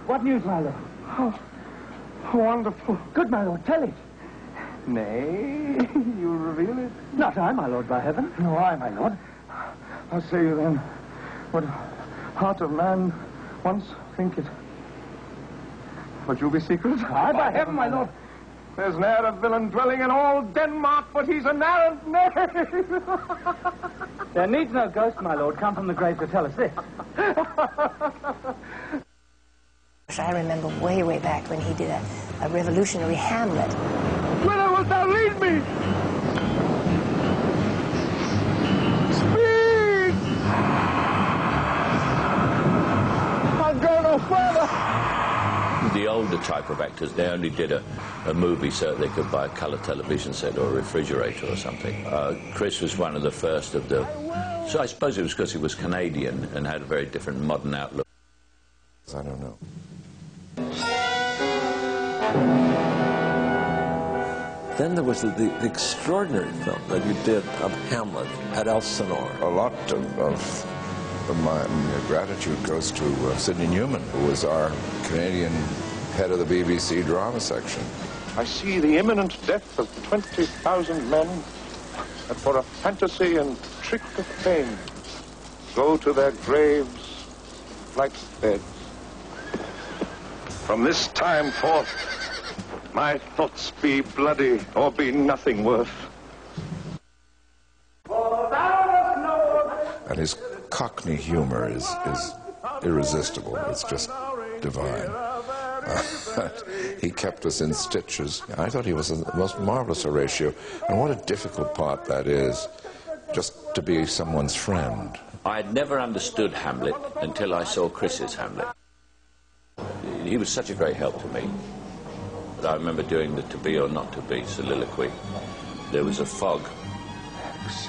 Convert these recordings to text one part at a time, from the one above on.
What news, my lord? Oh, wonderful. Good, my lord, tell it. Nay, you'll reveal it? Not I, my lord, by heaven. No, I, my lord. I'll say you then what heart of man once thinketh. But you'll be secret? I, by heaven, my lord. There's ne'er a villain dwelling in all Denmark, but he's an arrant knave. There needs no ghost, my lord, come from the grave to tell us this. I remember way, way back when he did a revolutionary Hamlet. Whither wilt thou lead me? Speak! I'll go no further. The older type of actors, they only did a movie so that they could buy a colour television set or a refrigerator or something. Chris was one of the first of the... So I suppose it was because he was Canadian and had a very different modern outlook. I don't know. Then there was the extraordinary film that you did of Hamlet at Elsinore. A lot of my gratitude goes to Sidney Newman, who was our Canadian head of the BBC drama section. I see the imminent death of 20,000 men that for a fantasy and trick of fame go to their graves like beds. From this time forth, my thoughts be bloody or be nothing worth. And his Cockney humor is irresistible. It's just divine. He kept us in stitches. I thought he was the most marvelous Horatio. And what a difficult part that is, just to be someone's friend. I had never understood Hamlet until I saw Chris's Hamlet. He was such a great help to me. I remember doing the to be or not to be soliloquy. There was a fog,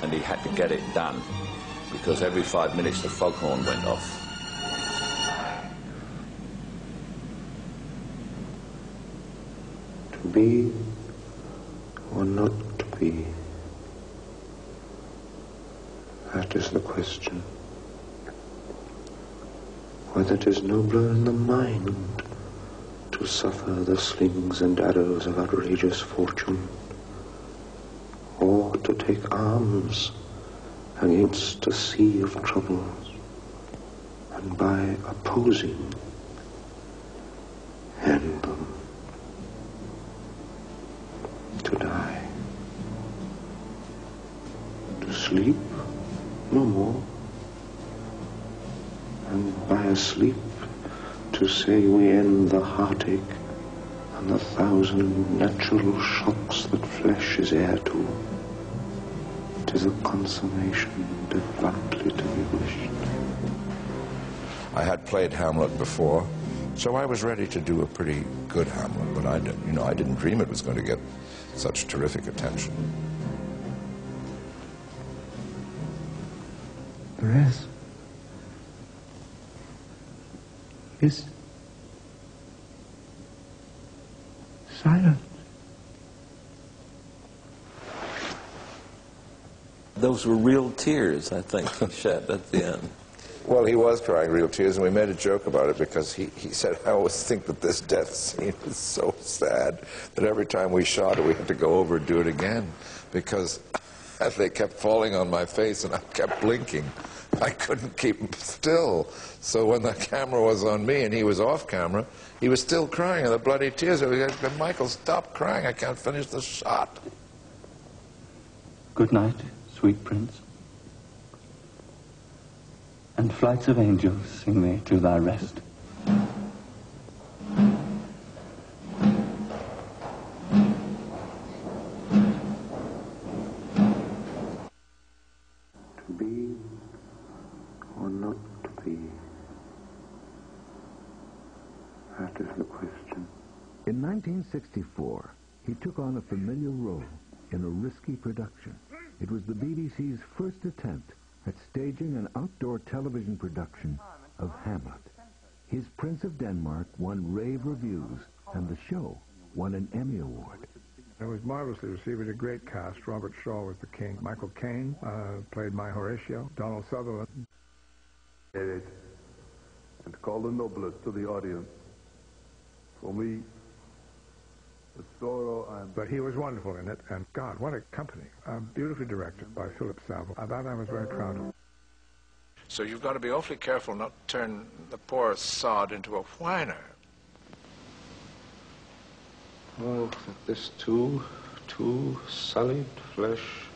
and he had to get it done, because every 5 minutes the foghorn went off. To be or not to be, that is the question. Whether 'tis nobler in the mind to suffer the slings and arrows of outrageous fortune, or to take arms against a sea of troubles, and by opposing end them, to die, to sleep no more, and by a sleep to say we end the heartache and the thousand natural shocks that flesh is heir to. 'Tis a consummation devoutly to be wished. I had played Hamlet before, so I was ready to do a pretty good Hamlet, but I didn't dream it was going to get such terrific attention. Perez is silent. Those were real tears, I think, he shed at the end. Well, he was crying real tears, and we made a joke about it because he said, I always think that this death scene is so sad that every time we shot it, we had to go over and do it again because they kept falling on my face and I kept blinking. I couldn't keep still. So when the camera was on me and he was off camera, he was still crying, and the bloody tears. Michael, stop crying. I can't finish the shot. Good night, sweet prince. And flights of angels sing thee to thy rest. To be or not to be, that is the question. In 1964, he took on a familiar role in a risky production. It was the BBC's first attempt at staging an outdoor television production of Hamlet. His Prince of Denmark won rave reviews, and the show won an Emmy Award. It was marvelously received. It was a great cast. Robert Shaw was the king. Michael Caine played my Horatio. Donald Sutherland. And call the noblest to the audience. For me, the sorrow But he was wonderful in it, and God, what a company. Beautifully directed by Philip Saville. I thought I was very proud of him. So you've got to be awfully careful not to turn the poor sod into a whiner. Oh, that this too sullied flesh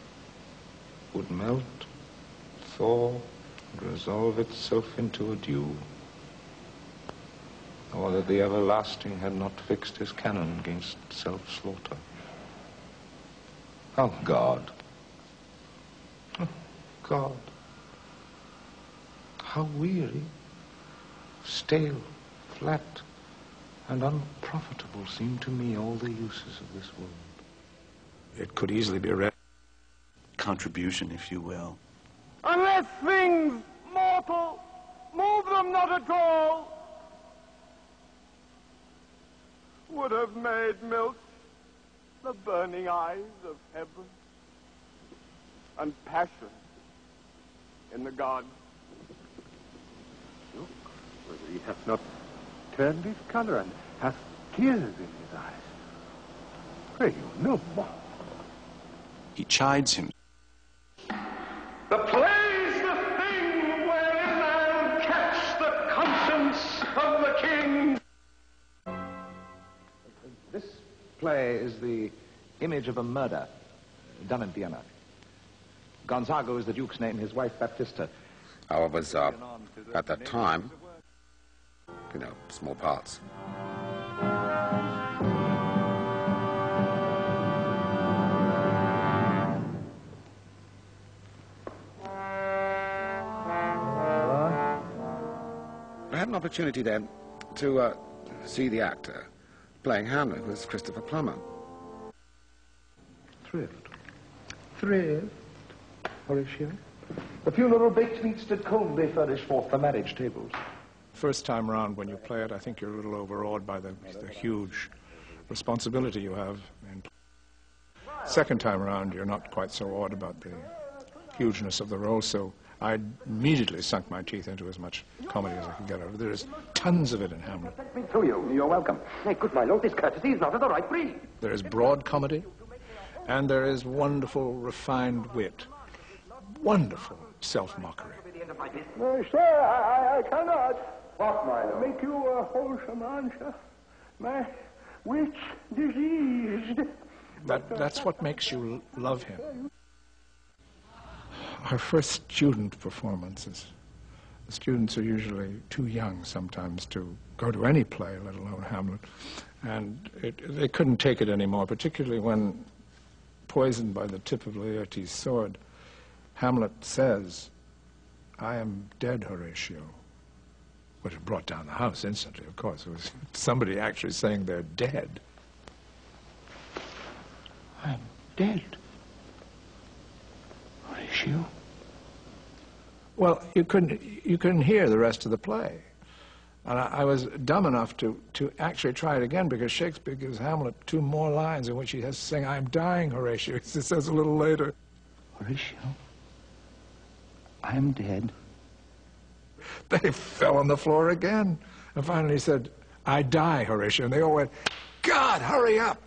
would melt, thaw, and resolve itself into a dew. Or that the everlasting had not fixed his canon against self-slaughter. Oh, God. Oh, God. How weary, stale, flat, and unprofitable seem to me all the uses of this world. It could easily be read. Contribution, if you will. Unless things mortal move them not at all, would have made milk the burning eyes of heaven, and passion in the gods. Look, whether he hath not turned his colour and hath tears in his eyes. Pray you, no more. He chides him. The play's the thing wherein I'll catch the conscience of the king. This play is the image of a murder done in Vienna. Gonzago is the Duke's name, his wife Baptista. I was, at that time, small parts. I had an opportunity then to see the actor playing Hamlet, who was Christopher Plummer. Thrilled, Horatio. The funeral baked meats did coldly furnish forth the marriage tables. First time round when you play it, I think you're a little overawed by the huge responsibility you have. And second time round, you're not quite so awed about the hugeness of the role, so I immediately sunk my teeth into as much comedy as I could get out of it. There's tons of it in Hamlet. Let me through you. You're welcome. Nay, good my lord, this courtesy is not of the right breed. There is broad comedy, and there is wonderful, refined wit. Wonderful self-mockery. No, sir, I cannot. What, my lord? Make you a wholesome answer. My wit's diseased. That's what makes you love him. Our first student performances, the students are usually too young sometimes to go to any play, let alone Hamlet, and they couldn't take it anymore, particularly when, poisoned by the tip of Laertes' sword, Hamlet says, "I am dead, Horatio," which brought down the house instantly, of course. It was somebody actually saying they're dead. I'm dead. Horatio? Well, you couldn't hear the rest of the play. And I was dumb enough to actually try it again, because Shakespeare gives Hamlet 2 more lines in which he has to sing, "I'm dying, Horatio." He says a little later, Horatio? I am dead. They fell on the floor again. And finally he said, "I die, Horatio." And they all went, "God, hurry up!"